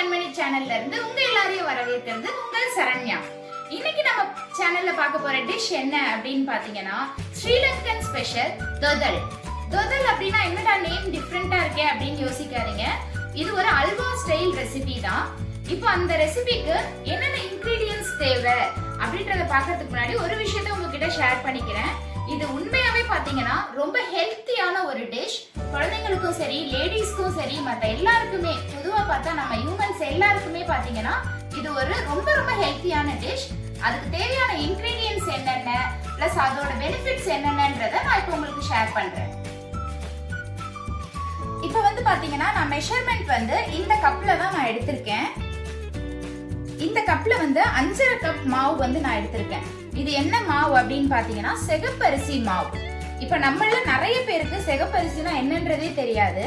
கண்மணி சேனல்ல இருந்து உங்க எல்லாரையும் வரவேற்கிறது உங்கள் சரண்யா. இன்னைக்கு நம்ம சேனல்ல பார்க்க போற டிஷ் என்ன அப்படின்னு பாத்தீங்கன்னா ஸ்ரீலங்கன் ஸ்பெஷல் தொதல். தொதல் அப்படின்னா என்னடா நேம் டிஃப்ரெண்டா இருக்கே அப்படின்னு யோசிக்காதீங்க. இது ஒரு அல்வா ஸ்டைல் ரெசிபி தான். இப்போ அந்த ரெசிபிக்கு என்னென்ன இன்கிரீடியன்ஸ் தேவை அப்படின்றத பார்க்கறதுக்கு முன்னாடி ஒரு விஷயத்த உங்ககிட்ட ஷேர் பண்ணிக்கிறேன். இது உண்மையாவே பாத்தீங்கன்னா ரொம்ப ஹெல்த்தியான ஒரு டிஷ். குழந்தைங்களுக்கும் சரி, லேடிஸ்க்கும் சரி, மற்ற எல்லாருக்குமே, பொதுவா பார்த்தா நம்ம ஹியூமன்ஸ் எல்லாருக்குமே பாத்தீங்கன்னா இது ஒரு ரொம்ப ரொம்ப ஹெல்த்தியான டிஷ். அதுக்கு தேவையான இன்கிரீடியன்ஸ் என்னென்ன, பிளஸ் அதோட பெனிஃபிட்ஸ் என்னென்னன்றத நான் இப்போ உங்களுக்கு ஷேர் பண்றேன். இப்போ வந்து பாத்தீங்கன்னா நான் மெஷர்மெண்ட் வந்து இந்த கப்ல தான் நான் எடுத்திருக்கேன். இந்த கப்ல வந்து 5.5 கப் மாவு வந்து நான் எடுத்திருக்கேன். இது என்ன மாவு அப்படின்னு பாத்தீங்கன்னா சிகப்பரிசி மாவு. இப்ப நம்மள நிறைய பேருக்கு சிகப்பரிசினா என்னன்றதே தெரியாது.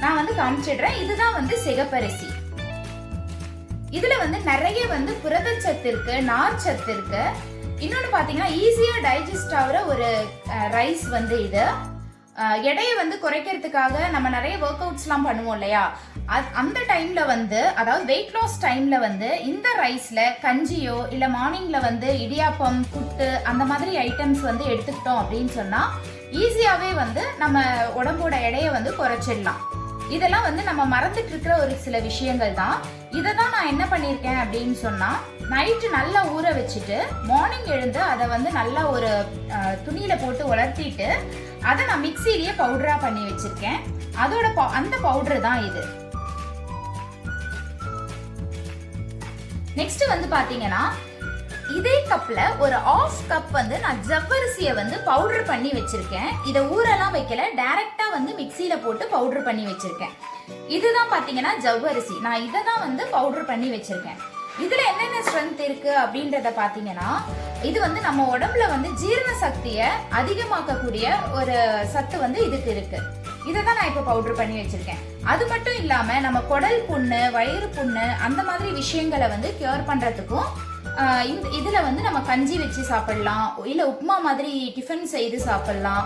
நான் வந்து காமிச்சிடுறேன். இதுதான் வந்து சிகப்பரிசி. இதுல வந்து நிறைய வந்து புரதச்சத்து இருக்கு, நார்ச்சத்து இருக்கு. இன்னொன்னு பாத்தீங்கன்னா ஈஸியா டைஜஸ்ட் ஆகுற ஒரு ரைஸ் வந்து இது. எடையை வந்து குறைக்கிறதுக்காக நம்ம நிறைய ஒர்க் அவுட்ஸ்லாம் பண்ணுவோம் இல்லையா, அந்த டைம்ல வந்து, அதாவது வெயிட் லாஸ் டைம்ல வந்து இந்த ரைஸ்ல கஞ்சியோ இல்ல மார்னிங்ல வந்து இடியாப்பம், புட்டு அந்த மாதிரி ஐட்டம்ஸ் வந்து எடுத்துக்கிட்டோம் அப்படின்னு சொன்னா ஈஸியாவே வந்து நம்ம உடம்போட எடையை வந்து குறைச்சிடலாம். இதெல்லாம் வந்து நம்ம மறந்துட்டு இருக்கிற ஒரு சில விஷயங்கள் தான். இதை தான் நான் என்ன பண்ணியிருக்கேன் அப்படின்னு சொன்னா, நைட்டு நல்லா ஊற வச்சுட்டு மார்னிங் எழுந்து அதை வந்து நல்லா ஒரு துணியில போட்டு உலர்த்திட்டு அதை நான் மிக்சிலேயே பவுடரா பண்ணி வச்சிருக்கேன். அதோட அந்த பவுடர் தான் இது. நெக்ஸ்ட் வந்து பாத்தீங்கன்னா இதே கப்ல ஒரு 1/2 கப் வந்து நான் ஜவ்வரிசியை வந்து பவுடர் பண்ணி வச்சிருக்கேன். இதை ஊரெல்லாம் வைக்கல, டைரக்டா வந்து மிக்சியில போட்டு பவுடர் பண்ணி வச்சிருக்கேன். இதுதான் பாத்தீங்கன்னா ஜவ்வரிசி. நான் இதை தான் வந்து பவுடர் பண்ணி வச்சிருக்கேன். இதுல என்னென்ன ஸ்ட்ரென்த் இருக்கு அப்படின்றத பாத்தீங்கன்னா, இது வந்து நம்ம உடம்புல வந்து ஜீரண சக்தியை அதிகமாக்கக்கூடிய ஒரு சத்து வந்து இதுக்கு இருக்கு. இதை தான் நான் இப்போ பவுடர் பண்ணி வச்சிருக்கேன். அது மட்டும் இல்லாம நம்ம குடல் புண்ணு, வயிறு புண்ணு அந்த மாதிரி விஷயங்களை வந்து கியூர் பண்றதுக்கும் இதுல வந்து நம்ம கஞ்சி வச்சு சாப்பிடலாம், இல்ல உப்புமா மாதிரி டிஃபன் செய்து சாப்பிடலாம்.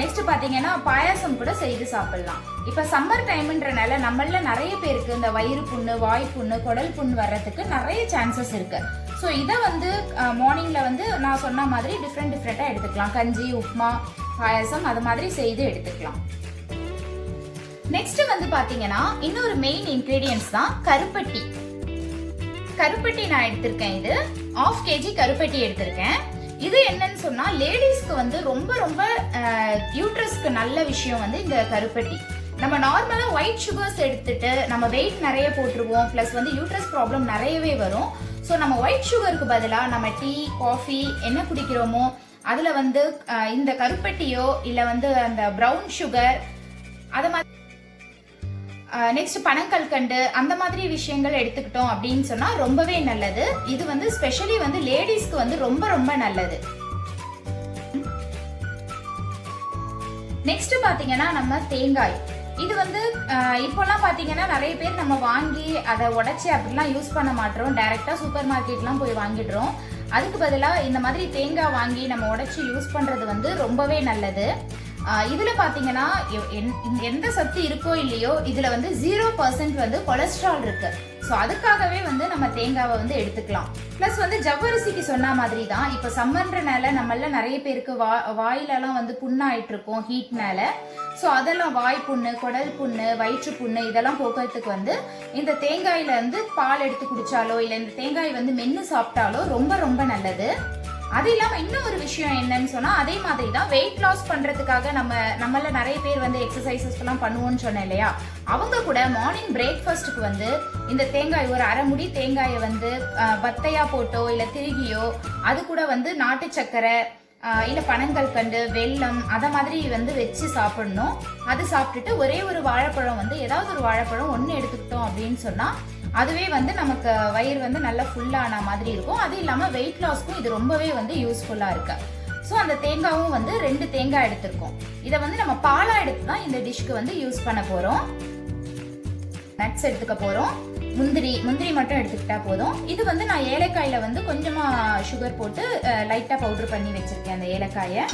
நெக்ஸ்ட் பாத்தீங்கன்னா பாயாசம் கூட செய்து சாப்பிடலாம். இப்ப சம்மர் டைம்ன்றனால நம்மள நிறைய பேருக்கு இந்த வயிறு புண்ணு, வாய் புண்ணு, குடல் புண்ணு வர்றதுக்கு நிறைய சான்சஸ் இருக்கு. ஸோ இதை வந்து மார்னிங்ல வந்து நான் சொன்ன மாதிரி டிஃப்ரெண்டா எடுத்துக்கலாம். கஞ்சி, உப்புமா, பாயாசம் அது மாதிரி செய்து எடுத்துக்கலாம். நெக்ஸ்ட் வந்து பாத்தீங்கன்னா இன்னொரு மெயின் இன்கிரீடியன்ஸ் தான் கருப்பட்டி. கருப்பட்டி நான் எடுத்திருக்கேன். இது 1/2 kg கருப்பட்டி எடுத்திருக்கேன். இது என்னன்னு சொன்னா லேடிஸ்க்கு வந்து ரொம்ப ரொம்ப யூட்ரஸ்க்கு நல்ல விஷயம் வந்து இந்த கருப்பட்டி. நம்ம நார்மலா ஒயிட் சுகர்ஸ் எடுத்துட்டு நம்ம வெயிட் நிறைய போட்டுருவோம், பிளஸ் வந்து யூட்ரஸ் ப்ராப்ளம் நிறையவே வரும். ஸோ நம்ம ஒயிட் சுகருக்கு பதிலாக நம்ம டீ, காஃபி என்ன குடிக்கிறோமோ அதுல வந்து இந்த கருப்பட்டியோ இல்ல வந்து அந்த ப்ரௌன் சுகர் அத மாதிரி நெக்ஸ்ட் பனங்கல்கண்டு அந்த மாதிரி விஷயங்கள் எடுத்துக்கிட்டோம் அப்படின்னு சொன்னா ரொம்பவே நல்லது. இது வந்து ஸ்பெஷலி வந்து லேடிஸ்க்கு வந்து ரொம்ப ரொம்ப நல்லது. நெக்ஸ்ட் பாத்தீங்கன்னா நம்ம தேங்காய். இது வந்து இப்போலாம் பாத்தீங்கன்னா நிறைய பேர் நம்ம வாங்கி அதை உடைச்சி அப்படிலாம் யூஸ் பண்ண மாட்டோம். டைரக்டா சூப்பர் மார்க்கெட்லாம் போய் வாங்கிடுறோம். அதுக்கு பதிலாக இந்த மாதிரி தேங்காய் வாங்கி நம்ம உடைச்சி யூஸ் பண்றது வந்து ரொம்பவே நல்லது. இதுல பாத்தீங்கன்னா எந்த சத்து இருக்கோ இல்லையோ இதுல வந்து 0% வந்து கொலஸ்ட்ரால் இருக்கு. ஸோ அதுக்காகவே வந்து நம்ம தேங்காவை வந்து எடுத்துக்கலாம். பிளஸ் வந்து ஜவ்வரிசிக்கு சொன்ன மாதிரி தான், இப்போ சம்மர்ன்றனால நம்மள நிறைய பேருக்கு வாயிலெல்லாம் வந்து புண்ணாயிட்டு இருக்கும் ஹீட்னால. ஸோ அதெல்லாம் வாய் புண்ணு, குடல் புண்ணு, வயிற்று புண்ணு இதெல்லாம் போக்குறதுக்கு வந்து இந்த தேங்காயில வந்து பால் எடுத்து குடிச்சாலோ இல்லை இந்த தேங்காய் வந்து மென்று சாப்பிட்டாலோ ரொம்ப ரொம்ப நல்லது. அது இல்லாம இன்னும் ஒரு விஷயம் என்னன்னு சொன்னா, அதே மாதிரி தான் வெயிட் லாஸ் பண்றதுக்காக நம்மள நிறைய பேர் வந்து எக்ஸசைசஸ் எல்லாம் பண்ணுவோம்னு சொன்னேன் இல்லையா, அவங்க கூட மார்னிங் பிரேக்ஃபாஸ்ட்டுக்கு வந்து இந்த தேங்காய் ஒரு அரை முடி தேங்காயை வந்து வத்தையா போட்டோ இல்ல திருகியோ அது கூட வந்து நாட்டு சக்கரை இல்ல பனங்கல்கண்டு, வெல்லம் அத மாதிரி வந்து வச்சு சாப்பிடணும். அது சாப்பிட்டுட்டு ஒரே ஒரு வாழைப்பழம் வந்து ஏதாவது ஒரு வாழைப்பழம் ஒன்று எடுத்துக்கிட்டோம் அப்படின்னு சொன்னா அதுவே வந்து நமக்கு வயிறு வந்து நல்லா ஃபுல்லான மாதிரி இருக்கும். அது இல்லாம வெயிட் லாஸ்க்கும் இது ரொம்பவே வந்து யூஸ்ஃபுல்லா இருக்கு. ஸோ அந்த தேங்காயும் வந்து 2 தேங்காய் எடுத்திருக்கோம். இதை வந்து நம்ம பாலா எடுத்து தான் இந்த டிஷ்க்கு வந்து யூஸ் பண்ண போறோம். நட்ஸ் எடுத்துக்க போறோம். முந்திரி மட்டும் எடுத்துக்கிட்டா போதும். இது வந்து நான் ஏலக்காயில வந்து கொஞ்சமா சுகர் போட்டு லைட்டா பவுடர் பண்ணி வச்சிருக்கேன். அந்த ஏலக்காயை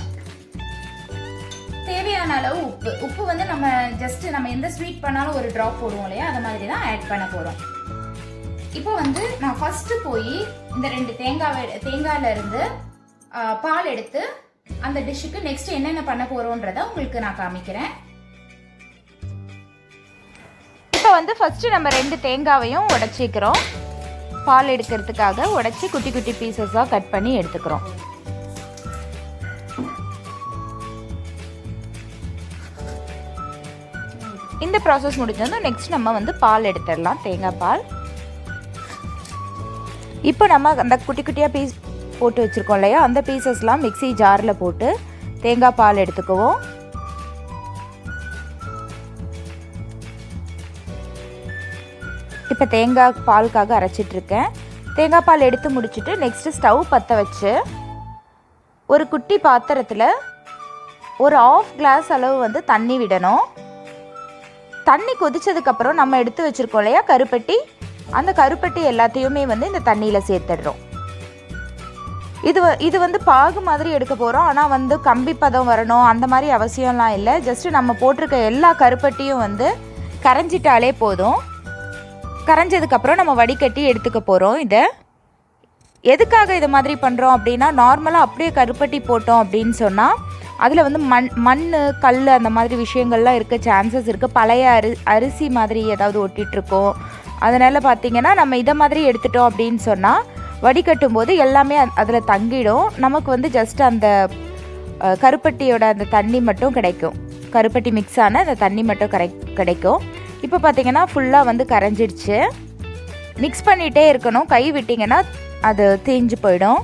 தேவையான அளவு உப்பு வந்து நம்ம ஜஸ்ட் நம்ம எந்த ஸ்வீட் பண்ணாலும் ஒரு டிராப் போடுவோம் இல்லையா, அது மாதிரி தான் ஆட் பண்ண போறோம். இப்போ வந்து நான் ஃபர்ஸ்ட் போய் இந்த 2 தேங்காயில இருந்து பால் எடுத்து அந்த டிஷ்ஷுக்கு நெக்ஸ்ட் என்னென்ன பண்ண போறோம்ன்றத உங்களுக்கு நான் காமிக்கிறேன். இப்போ வந்து ஃபர்ஸ்ட் நம்ம 2 தேங்காவையும் உடைச்சிக்கிறோம். பால் எடுக்கிறதுக்காக உடைச்சி குட்டி குட்டி பீசஸாக கட் பண்ணி எடுத்துக்கிறோம். இந்த ப்ராசஸ் முடிஞ்சதும் நெக்ஸ்ட் நம்ம வந்து பால் எடுத்துடலாம், தேங்காய் பால். இப்போ நம்ம அந்த குட்டி குட்டியாக பீஸ் போட்டு வச்சுருக்கோம் இல்லையா, அந்த பீசஸ்லாம் மிக்ஸி ஜாரில் போட்டு தேங்காய் பால் எடுத்துக்குவோம். இப்போ தேங்காய் பாலுக்காக அரைச்சிட்ருக்கேன். தேங்காய் பால் எடுத்து முடிச்சுட்டு நெக்ஸ்ட்டு ஸ்டவ் பற்ற வச்சு ஒரு குட்டி பாத்திரத்தில் ஒரு 1/2 கிளாஸ் அளவு வந்து தண்ணி விடணும். தண்ணி கொதிச்சதுக்கப்புறம் நம்ம எடுத்து வச்சுருக்கோம் இல்லையா கருப்பட்டி, அந்த கருப்பட்டி எல்லாத்தையுமே வந்து இந்த தண்ணியில் சேர்த்துடுறோம். இது வந்து பாகு மாதிரி எடுக்க போகிறோம். ஆனால் வந்து கம்பி பதம் வரணும் அந்த மாதிரி அவசியம்லாம் இல்லை. ஜஸ்ட்டு நம்ம போட்டிருக்க எல்லா கருப்பட்டியும் வந்து கரைஞ்சிட்டாலே போதும். கரைஞ்சதுக்கப்புறம் நம்ம வடிகட்டி எடுத்துக்க போகிறோம். இதை எதுக்காக இது மாதிரி பண்ணுறோம் அப்படின்னா, நார்மலாக அப்படியே கருப்பட்டி போட்டோம் அப்படின்னு சொன்னால் அதில் வந்து மண் கல் அந்த மாதிரி விஷயங்கள்லாம் இருக்க சான்சஸ் இருக்குது. பழைய அரிசி மாதிரி ஏதாவது ஒட்டிகிட்ருக்கோம். அதனால் பார்த்திங்கன்னா நம்ம இதை மாதிரி எடுத்துட்டோம் அப்படின்னு சொன்னால் வடிகட்டும் போது எல்லாமே அதில் தங்கிடும். நமக்கு வந்து ஜஸ்ட் அந்த கருப்பட்டியோட அந்த தண்ணி மட்டும் கிடைக்கும். கருப்பட்டி மிக்ஸ் ஆன அந்த தண்ணி மட்டும் கிடைக்கும். இப்போ பார்த்திங்கன்னா ஃபுல்லாக வந்து கரைஞ்சிடுச்சு. மிக்ஸ் பண்ணிகிட்டே இருக்கணும். கை விட்டிங்கன்னா அது தீஞ்சு போயிடும்.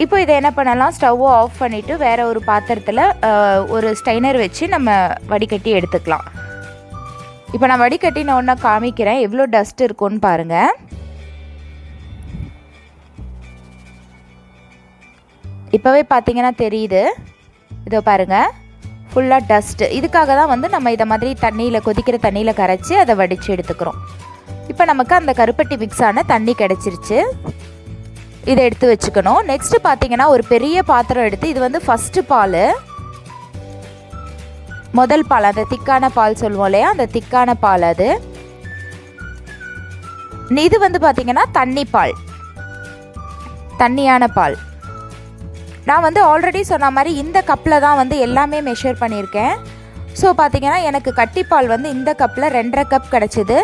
இப்போ இதை என்ன பண்ணலாம், ஸ்டவ்வை ஆஃப் பண்ணிவிட்டு வேறு ஒரு பாத்திரத்தில் ஒரு ஸ்டைனர் வச்சு நம்ம வடிகட்டி எடுத்துக்கலாம். இப்போ நான் வடிகட்டின ஒன்று காமிக்கிறேன், எவ்வளோ டஸ்ட் இருக்குன்னு பாருங்கள். இப்போவே பார்த்தீங்கன்னா தெரியுது, இதோ பாருங்கள் ஃபுல்லாக டஸ்ட்டு. இதுக்காக தான் வந்து நம்ம இதை மாதிரி தண்ணியில் கொதிக்கிற தண்ணியில் கரைச்சி அதை வடித்து எடுத்துக்கிறோம். இப்போ நமக்கு அந்த கருப்பட்டி மிக்ஸ் ஆன தண்ணி கிடச்சிருச்சு. இதை எடுத்து வச்சுக்கணும். நெக்ஸ்ட்டு பார்த்தீங்கன்னா ஒரு பெரிய பாத்திரம் எடுத்து, இது வந்து ஃபஸ்ட்டு பால், முதல் பால், அந்த திக்கான பால் சொல்லுவோம் இல்லையா, அந்த திக்கான பால். அது இது வந்து பார்த்திங்கன்னா தண்ணி பால், தண்ணியான பால். நான் வந்து ஆல்ரெடி சொன்ன மாதிரி இந்த கப்பில் தான் வந்து எல்லாமே மெஷர் பண்ணியிருக்கேன். ஸோ பார்த்திங்கன்னா எனக்கு கட்டிப்பால் வந்து இந்த கப்பில் 2.5 கப் கிடச்சிது.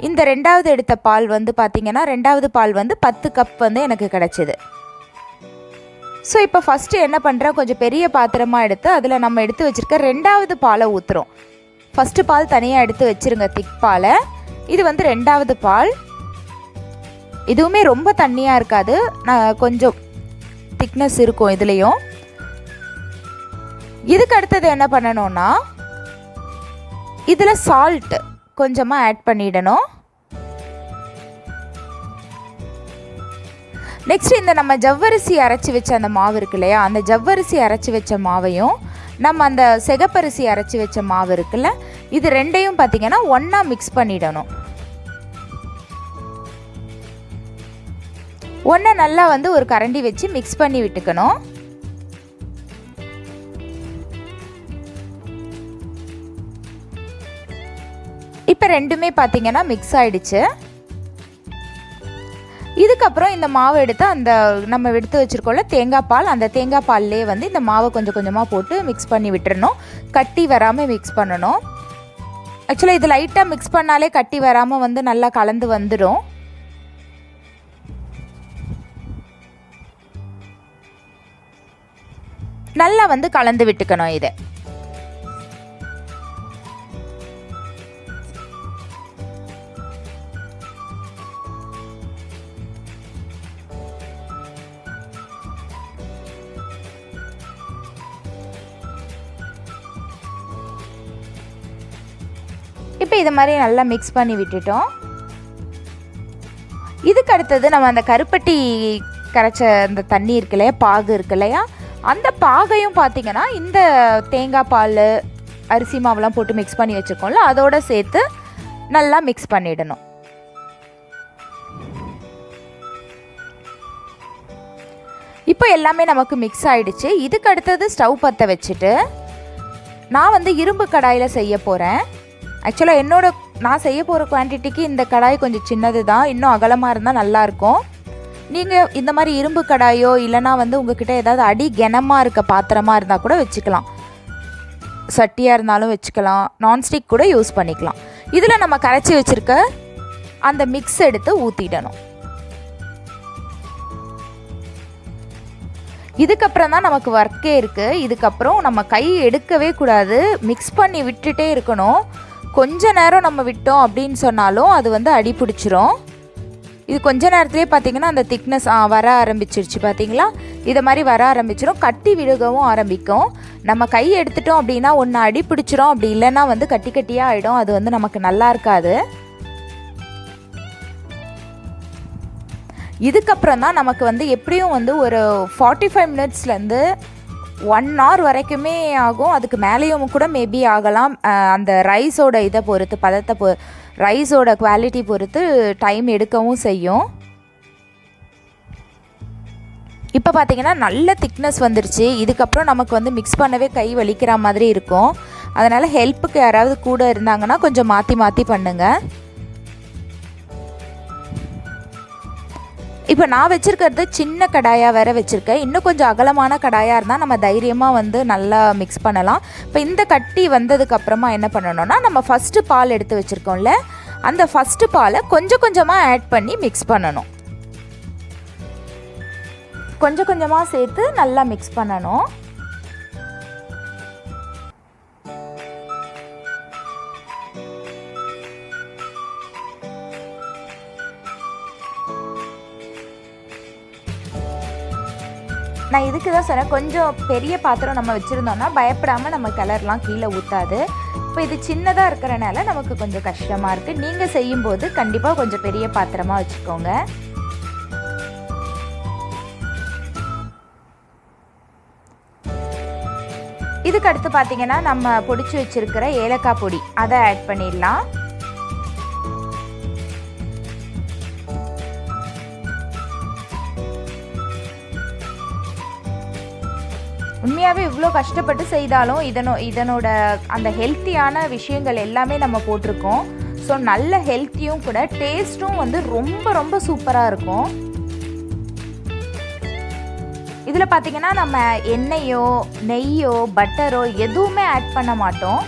இந்த ரெண்டாவது எடுத்த பால் வந்து பார்த்திங்கன்னா ரெண்டாவது பால் வந்து 10 கப் வந்து எனக்கு கிடச்சிது. ஸோ இப்போ ஃபஸ்ட்டு என்ன பண்ணுறேன், கொஞ்சம் பெரிய பாத்திரமாக எடுத்து அதில் நம்ம எடுத்து வச்சுருக்க ரெண்டாவது பாலை ஊற்றுறோம். ஃபஸ்ட்டு பால் தனியாக எடுத்து வச்சுருங்க, திக் பாலை. இது வந்து ரெண்டாவது பால். இதுவுமே ரொம்ப தண்ணியாக இருக்காது, நான் கொஞ்சம் திக்னஸ் இருக்கும் இதுலேயும். இதுக்கு அடுத்தது என்ன பண்ணணும்னா, இதில் சால்ட் கொஞ்சமாக ஆட் பண்ணிடணும். நெக்ஸ்ட் இந்த நம்ம ஜவ்வரிசி அரைச்சி வச்ச அந்த மாவு இருக்கு இல்லையா, அந்த ஜவ்வரிசி அரைச்சி வச்ச மாவையும் நம்ம அந்த சிகப்பரிசி அரைச்சி வச்ச மாவு இருக்குல்ல, இது ரெண்டையும் பார்த்திங்கன்னா ஒன்றா மிக்ஸ் பண்ணிடணும். ஒன்றை நல்லா வந்து ஒரு கரண்டி வச்சு மிக்ஸ் பண்ணி விட்டுக்கணும். இப்போ ரெண்டுமே பார்த்திங்கன்னா மிக்ஸ் ஆகிடுச்சு. இதுக்கப்புறம் இந்த மாவை எடுத்து அந்த நம்ம எடுத்து வச்சுருக்கோம்ல தேங்காய் பால், அந்த தேங்காய் பால்லே வந்து இந்த மாவை கொஞ்சம் கொஞ்சமாக போட்டு மிக்ஸ் பண்ணி விட்டுறணும். கட்டி வராமல் மிக்ஸ் பண்ணணும். ஆக்சுவலாக இது லைட்டாக மிக்ஸ் பண்ணாலே கட்டி வராமல் வந்து நல்லா கலந்து வந்துடும். நல்லா வந்து கலந்து விட்டுக்கணும் இதை. இப்போ இது மாதிரி நல்லா மிக்ஸ் பண்ணி விட்டுட்டோம். இதுக்கு அடுத்தது நம்ம அந்த கருப்பட்டி கரைச்ச அந்த தண்ணி இருக்கு இல்லையா, பாகு இருக்கு இல்லையா, அந்த பாகையும் பார்த்திங்கன்னா இந்த தேங்காய் பால் அரிசி மாவுலாம் போட்டு மிக்ஸ் பண்ணி வச்சுருக்கோம்ல, அதோடு சேர்த்து நல்லா மிக்ஸ் பண்ணிடணும். இப்போ எல்லாமே நமக்கு மிக்ஸ் ஆகிடுச்சு. இதுக்கு அடுத்தது ஸ்டவ் பற்ற வச்சுட்டு நான் வந்து இரும்பு கடாயில் செய்ய போகிறேன். ஆக்சுவலாக என்னோடய நான் செய்ய போகிற குவான்டிட்டிக்கு இந்த கடாய் கொஞ்சம் சின்னது தான், இன்னும் அகலமாக இருந்தால் நல்லாயிருக்கும். நீங்கள் இந்த மாதிரி இரும்பு கடாயோ இல்லைனா வந்து உங்ககிட்ட ஏதாவது அடி கனமாக இருக்க பாத்திரமாக இருந்தால் கூட வச்சுக்கலாம். சட்டியாக இருந்தாலும் வச்சுக்கலாம், நான்ஸ்டிக் கூட யூஸ் பண்ணிக்கலாம். இதில் நம்ம கரைச்சி வச்சுருக்க அந்த மிக்ஸ் எடுத்து ஊற்றிடணும். இதுக்கப்புறம் தான் நமக்கு ஒர்க்கே இருக்குது. இதுக்கப்புறம் நம்ம கை எடுக்கவே கூடாது, மிக்ஸ் பண்ணி விட்டுட்டே இருக்கணும். கொஞ்ச நேரம் நம்ம விட்டோம் அப்படின்னு சொன்னாலும் அது வந்து அடி பிடிச்சிரும். இது கொஞ்ச நேரத்துலேயே பார்த்திங்கன்னா அந்த திக்னஸ் வர ஆரம்பிச்சிருச்சு பார்த்திங்களா, இதை மாதிரி வர ஆரம்பிச்சிடும், கட்டி விழுகவும் ஆரம்பிக்கும். நம்ம கை எடுத்துட்டோம் அப்படின்னா ஒன்று அடி பிடிச்சிரும், அப்படி இல்லைன்னா வந்து கட்டி கட்டியாக ஆகிடும், அது வந்து நமக்கு நல்லா இருக்காது. இதுக்கப்புறம் தான் நமக்கு வந்து எப்படியும் வந்து ஒரு 45 மினிட்ஸ்லேருந்து 1 hour வரைக்குமே ஆகும், அதுக்கு மேலேயும் கூட மேபி ஆகலாம். அந்த ரைஸோட இதை பொறுத்து, பதத்தை ரைஸோட குவாலிட்டி பொறுத்து டைம் எடுக்கவும் செய்யும். இப்போ பார்த்திங்கன்னா நல்ல திக்னஸ் வந்துருச்சு. இதுக்கப்புறம் நமக்கு வந்து மிக்ஸ் பண்ணவே கை வலிக்கிற மாதிரி இருக்கும். அதனால் ஹெல்ப்புக்கு யாராவது கூட இருந்தாங்கன்னா கொஞ்சம் மாற்றி மாற்றி பண்ணுங்கள். இப்போ நான் வச்சுருக்கிறது சின்ன கடாயாக வேறு வச்சுருக்கேன். இன்னும் கொஞ்சம் அகலமான கடாயாக இருந்தால் நம்ம தைரியமாக வந்து நல்லா மிக்ஸ் பண்ணலாம். இப்போ இந்த கட்டி வந்ததுக்கப்புறமா என்ன பண்ணணும்னா, நம்ம ஃபஸ்ட்டு பால் எடுத்து வச்சுருக்கோம்ல, அந்த ஃபஸ்ட்டு பாலை கொஞ்சம் கொஞ்சமாக ஆட் பண்ணி மிக்ஸ் பண்ணணும். கொஞ்சம் கொஞ்சமாக சேர்த்து நல்லா மிக்ஸ் பண்ணணும். நான் இதுக்கு தான் சொன்னேன், கொஞ்சம் பெரிய பாத்திரம் நம்ம வச்சுருந்தோம்னா பயப்படாமல் நம்ம கலர்லாம் கீழே ஊற்றாது. இப்போ இது சின்னதாக இருக்கிறனால நமக்கு கொஞ்சம் கஷ்டமாக இருக்குது. நீங்கள் செய்யும்போது கண்டிப்பாக கொஞ்சம் பெரிய பாத்திரமாக வச்சுக்கோங்க. இதுக்கு அடுத்து பார்த்தீங்கன்னா நம்ம பொடிச்சு வச்சுருக்கிற ஏலக்காய் பொடி அதை ஆட் பண்ணிடலாம். உண்மையாகவே இவ்வளோ கஷ்டப்பட்டு செய்தாலும் இதனோட அந்த ஹெல்த்தியான விஷயங்கள் எல்லாமே நம்ம போட்டிருக்கோம். ஸோ நல்ல ஹெல்த்தியும் கூட, டேஸ்ட்டும் வந்து ரொம்ப ரொம்ப சூப்பராக இருக்கும். இதில் பார்த்திங்கன்னா நம்ம எண்ணெயோ நெய்யோ பட்டரோ எதுவுமே ஆட் பண்ண மாட்டோம்.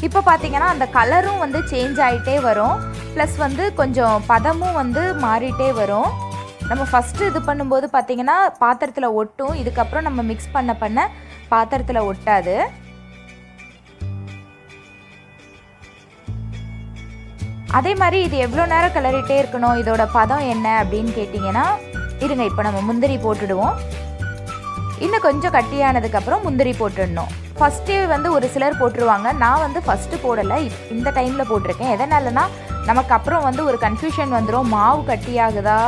இப்போ பார்த்திங்கன்னா அந்த கலரும் வந்து சேஞ்ச் ஆகிட்டே வரும், ப்ளஸ் வந்து கொஞ்சம் பதமும் வந்து மாறிட்டே வரும். நம்ம ஃபஸ்ட்டு இது பண்ணும்போது பார்த்திங்கன்னா பாத்திரத்தில் ஒட்டும், இதுக்கப்புறம் நம்ம மிக்ஸ் பண்ண பாத்திரத்தில் ஒட்டாது. அதே மாதிரி இது எவ்வளோ நேரம் கிளறிட்டே இருக்கணும், இதோட பதம் என்ன அப்படின்னு கேட்டிங்கன்னா, இருங்க இப்போ நம்ம முந்திரி போட்டுடுவோம். இன்னும் கொஞ்சம் கட்டியானதுக்கப்புறம் முந்திரி போட்டுடணும். ஃபஸ்ட்டே வந்து ஒரு சிலர் போட்டுருவாங்க, நான் வந்து ஃபஸ்ட்டு போடலை, இந்த டைமில் போட்டிருக்கேன். எதனாலனா நமக்கு அப்புறம் வந்து ஒரு கன்ஃபியூஷன் வந்துடும், மாவு கட்டியாகுதா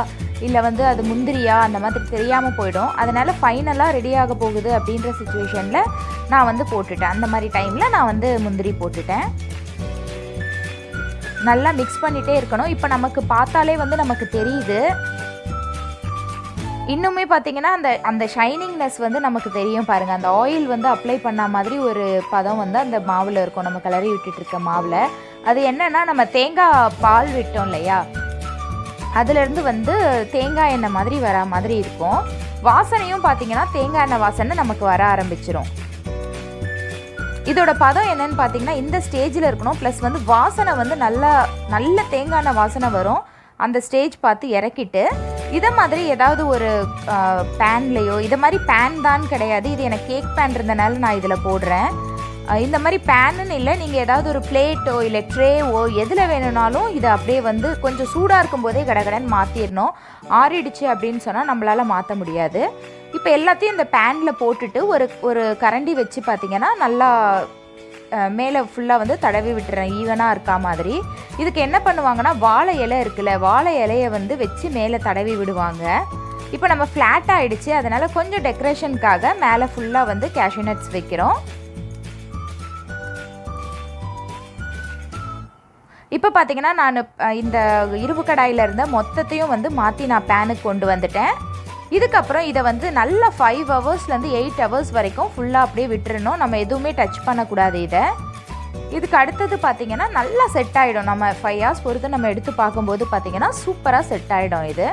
இல்லை வந்து அது முந்திரியா அந்த மாதிரி தெரியாமல் போயிடும். அதனால் ஃபைனலாக ரெடியாக போகுது அப்படின்ற சிச்சுவேஷனில் நான் வந்து போட்டுட்டேன். அந்த மாதிரி டைமில் நான் வந்து முந்திரி போட்டுட்டேன். நல்லா மிக்ஸ் பண்ணிகிட்டே இருக்கணும். இப்போ நமக்கு பார்த்தாலே வந்து நமக்கு தெரியுது. இன்னுமே பார்த்திங்கன்னா அந்த ஷைனிங்னஸ் வந்து நமக்கு தெரியும் பாருங்கள். அந்த ஆயில் வந்து அப்ளை பண்ண மாதிரி ஒரு பதம் வந்து அந்த மாவில் இருக்கும், நம்ம கிளறி விட்டுட்டுருக்க மாவில். அது என்னென்னா நம்ம தேங்காய் பால் விட்டோம் இல்லையா, அதுலேருந்து வந்து தேங்காய் எண்ணெய் மாதிரி வர மாதிரி இருக்கும். வாசனையும் பார்த்திங்கன்னா தேங்காய் எண்ணெய் வாசனை நமக்கு வர ஆரம்பிச்சிரும். இதோட பதம் என்னன்னு பார்த்தீங்கன்னா இந்த ஸ்டேஜில் இருக்கணும். ப்ளஸ் வந்து வாசனை வந்து நல்ல தேங்காய் எண்ணெய் வாசனை வரும். அந்த ஸ்டேஜ் பார்த்து இறக்கிட்டு இதை மாதிரி ஏதாவது ஒரு பேன்லேயோ, இதை மாதிரி பேன் தான் கிடையாது, இது எனக்கு கேக் பேன் இருந்தனால நான் இதில் போடுறேன். இந்த மாதிரி பேனுன்னு இல்லை, நீங்கள் ஏதாவது ஒரு பிளேட்டோ இல்லை ட்ரேவோ எதில் வேணும்னாலும் இதை அப்படியே வந்து கொஞ்சம் சூடாக இருக்கும்போதே கடகடன்னு மாற்றிடணும். ஆறிடுச்சு அப்படின்னு சொன்னால் நம்மளால் மாற்ற முடியாது. இப்போ எல்லாத்தையும் இந்த பேனில் போட்டுட்டு ஒரு கரண்டி வச்சு பார்த்திங்கன்னா நல்லா மேலே ஃபுல்லாக வந்து தடவி விட்டுறேன், ஈவனாக இருக்கா மாதிரி. இதுக்கு என்ன பண்ணுவாங்கன்னா வாழை இலை இருக்குல்ல, வாழை இலையை வந்து வச்சு மேலே தடவி விடுவாங்க. இப்போ நம்ம ஃப்ளாட் ஆகிடுச்சு, அதனால் கொஞ்சம் டெக்கரேஷனுக்காக மேலே ஃபுல்லாக வந்து கேஷ்யூ நட்ஸ் வைக்கிறோம். இப்போ பார்த்தீங்கன்னா நான் இந்த இரும்பு கடாயில் இருந்த மொத்தத்தையும் வந்து மாற்றி நான் பேனுக்கு கொண்டு வந்துட்டேன். இதுக்கப்புறம் இதை வந்து நல்லா 5 ஹவர்ஸ்லேருந்து 8 ஹவர்ஸ் வரைக்கும் ஃபுல்லாக அப்படியே விட்டுறணும். நம்ம எதுவுமே டச் பண்ணக்கூடாது. இதை இதுக்கு அடுத்தது பார்த்திங்கன்னா நல்லா செட் ஆகிடும். நம்ம 5 hours பொறுத்து நம்ம எடுத்து பார்க்கும்போது பார்த்திங்கன்னா சூப்பராக செட் ஆகிடும். இது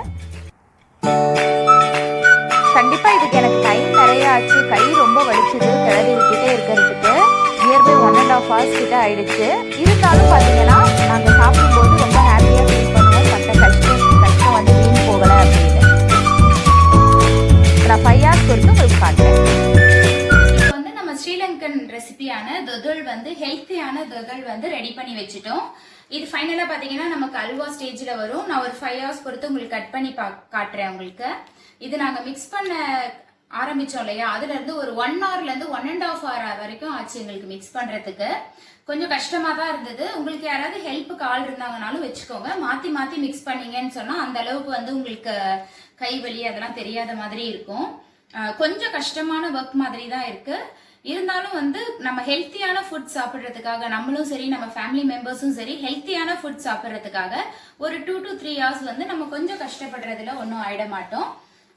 கண்டிப்பாக இதுக்கு எனக்கு டைம் நிறைய ஆச்சு. கை ரொம்ப வலிச்சுது கிளறி விட்டுட்டே இருக்கிறதுக்கு. நியர்பை 1.5 hours கிட்ட ஆயிடுச்சு. இருந்தாலும் பார்த்தீங்கன்னா நாங்கள் சாப்பிடும்போது ரொம்ப ஹாப்பியாக ஃபீல் பண்ணுவோம். மற்ற கஷ்டம் வந்து வீண் போகலை அப்படின்னு. நான் 5 hours பொறுத்து உங்களுக்கு காட்டுறேன். இப்போ வந்து நம்ம ஸ்ரீலங்கன் ரெசிபியான தொதல் வந்து ஹெல்த்தியான தொதல் வந்து ரெடி பண்ணி வச்சுட்டோம். இது ஃபைனலாக பார்த்தீங்கன்னா நமக்கு அல்வா ஸ்டேஜில் வரும். நான் ஒரு 5 hours பொறுத்து உங்களுக்கு கட் பண்ணி காட்டுறேன் உங்களுக்கு. இது நாங்கள் மிக்ஸ் பண்ண ஆரம்பித்தோம் இல்லையா, அதுலேருந்து ஒரு 1 hourலேருந்து 1.5 hour வரைக்கும் ஆச்சு எங்களுக்கு மிக்ஸ் பண்ணுறதுக்கு. கொஞ்சம் கஷ்டமாக தான் இருந்தது. உங்களுக்கு யாராவது ஹெல்ப்புக்கு ஆள் இருந்தாங்கனாலும் வச்சுக்கோங்க. மாற்றி மாற்றி மிக்ஸ் பண்ணீங்கன்னு சொன்னால் அந்த அளவுக்கு வந்து உங்களுக்கு கை வலி அதெல்லாம் தெரியாத மாதிரி இருக்கும். கொஞ்சம் கஷ்டமான ஒர்க் மாதிரி தான் இருக்குது. இருந்தாலும் வந்து நம்ம ஹெல்த்தியான ஃபுட் சாப்பிட்றதுக்காக நம்மளும் சரி நம்ம ஃபேமிலி மெம்பர்ஸும் சரி ஹெல்த்தியான ஃபுட் சாப்பிட்றதுக்காக ஒரு 2 to 3 hours வந்து நம்ம கொஞ்சம் கஷ்டப்படுறதுல ஒன்றும் ஆயிட மாட்டோம்.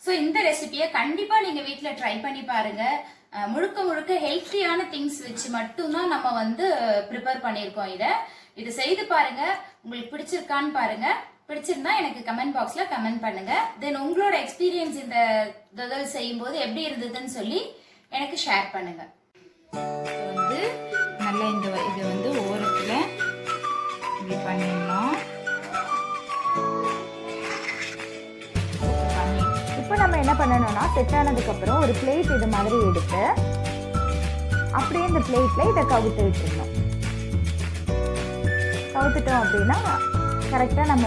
ஸோ இந்த ரெசிபியை கண்டிப்பாக நீங்கள் வீட்டில் ட்ரை பண்ணி பாருங்கள். முழுக்க முழுக்க ஹெல்த்தியான திங்ஸ் வச்சு மட்டும்தான் நம்ம வந்து ப்ரிப்பேர் பண்ணியிருக்கோம். இது செய்து பாருங்கள். உங்களுக்கு பிடிச்சிருக்கான்னு பாருங்கள். பிடிச்சிருந்தா எனக்கு கமெண்ட் பாக்ஸில் கமெண்ட் பண்ணுங்கள். தென் உங்களோட எக்ஸ்பீரியன்ஸ் இந்த தொதல் செய்யும்போது எப்படி இருந்ததுன்னு சொல்லி எனக்கு ஷேர் பண்ணுங்கள். வந்து நல்லா இது வந்து ஓரத்தில் இப்படி பண்ணிடணும். இப்போ நம்ம என்ன பண்ணணும்னா செட் ஆனதுக்கப்புறம் ஒரு பிளேட் இது மாதிரி எடுத்து அப்படியே இந்த பிளேட்டில் இதை கவுத்து விட்டுருணும். கவுத்துட்டோம் அப்படின்னா கரெக்டாக நம்ம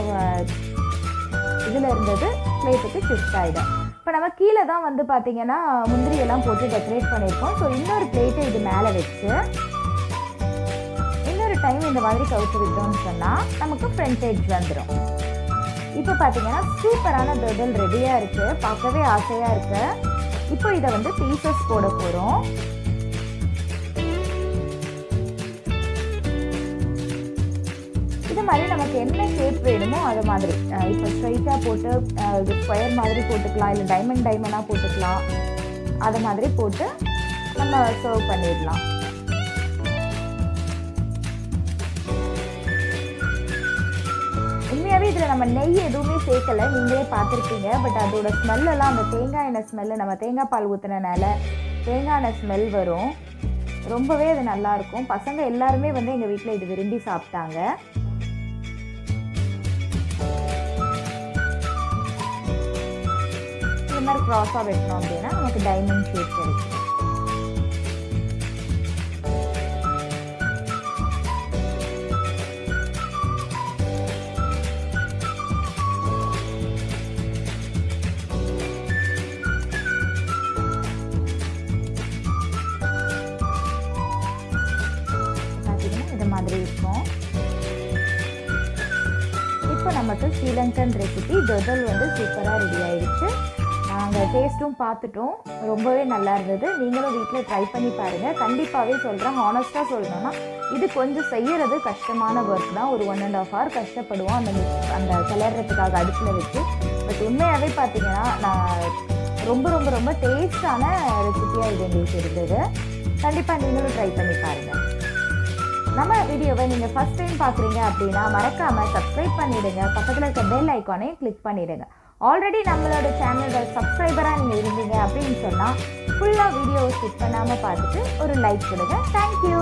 இதில் இருந்தது பிளேட்டுக்கு ஷிஃப்ட் ஆகிடும். இப்போ நம்ம கீழே தான் வந்து பார்த்திங்கன்னா முந்திரியெல்லாம் போட்டு டெக்கரேட் பண்ணியிருக்கோம். ஸோ இன்னொரு பிளேட்டை இது மேலே வச்சு இன்னொரு டைம் இந்த மாதிரி கவுத்து விட்டோம்னு சொன்னால் நமக்கு ஃப்ரண்ட் எட்ஜ் வந்துடும். இப்போ பார்த்தீங்கன்னா சூப்பரான தொதல் ரெடியாக இருக்குது. பார்க்கவே ஆசையாக இருக்குது. இப்போ இதை வந்து பீசஸ் போட போகிறோம். இது மாதிரி நமக்கு என்ன ஷேப் வேணுமோ அது மாதிரி இப்போ ஸ்ட்ரைட்டாக போட்டு இது ஸ்கொயர் மாதிரி போட்டுக்கலாம், இல்லை டைமண்டாக போட்டுக்கலாம். அது மாதிரி போட்டு நம்ம சர்வ் பண்ணிடலாம். உண்மையாகவே இதில் நம்ம நெய் எதுவுமே சேர்க்கலை, நீங்களே பார்த்துருப்பீங்க. பட் அதோட ஸ்மெல்லெல்லாம் அந்த தேங்காய் எண்ணெய் ஸ்மெல்லு, நம்ம தேங்காய் பால் ஊற்றினால தேங்காய் எண்ணெய் ஸ்மெல் வரும். ரொம்பவே அது நல்லாயிருக்கும். பசங்க எல்லாருமே வந்து எங்கள் வீட்டில் இது விரும்பி சாப்பிட்டாங்க. இந்த மாதிரி க்ராஸாக வெட்டணும் அப்படின்னா நமக்கு டைமண்ட் ஷேப் கிடைக்கும். மாதிரி இருக்கும். இப்போ நமக்கு ஸ்ரீலங்கன் ரெசிபி தொதல் வந்து சூப்பராக ரெடி ஆயிடுச்சு. நாங்கள் டேஸ்ட்டும் பார்த்துட்டோம். ரொம்பவே நல்லா இருந்தது. நீங்களும் வீட்டில் ட்ரை பண்ணி பாருங்கள். கண்டிப்பாகவே சொல்கிறேன், ஹானஸ்ட்டாக சொல்லணும்னா இது கொஞ்சம் செய்கிறது கஷ்டமான ஒர்க் தான். ஒரு 1.5 hour கஷ்டப்படுவோம் அந்த கிளறதுக்காக அடுப்பில் வச்சு. பட் உண்மையாகவே பார்த்தீங்கன்னா நான் ரொம்ப ரொம்ப ரொம்ப டேஸ்டான ரெசிபியாக இது எங்களுக்கு இருந்தது. கண்டிப்பாக நீங்களும் ட்ரை பண்ணி பாருங்கள். நம்ம வீடியோவை நீங்கள் ஃபஸ்ட் டைம் பார்க்குறீங்க அப்படின்னா மறக்காமல் சப்ஸ்கிரைப் பண்ணிவிடுங்க. பக்கத்தில் இருக்க பெல் ஐக்கானையும் கிளிக் பண்ணிவிடுங்க. ஆல்ரெடி நம்மளோட சேனலோட சப்ஸ்கிரைபராக நீங்கள் இருந்தீங்க அப்படின்னு சொன்னால் ஃபுல்லாக வீடியோவை ஸ்கிப் பண்ணாமல் பார்த்துட்டு ஒரு லைக் கொடுங்க. தேங்க்யூ.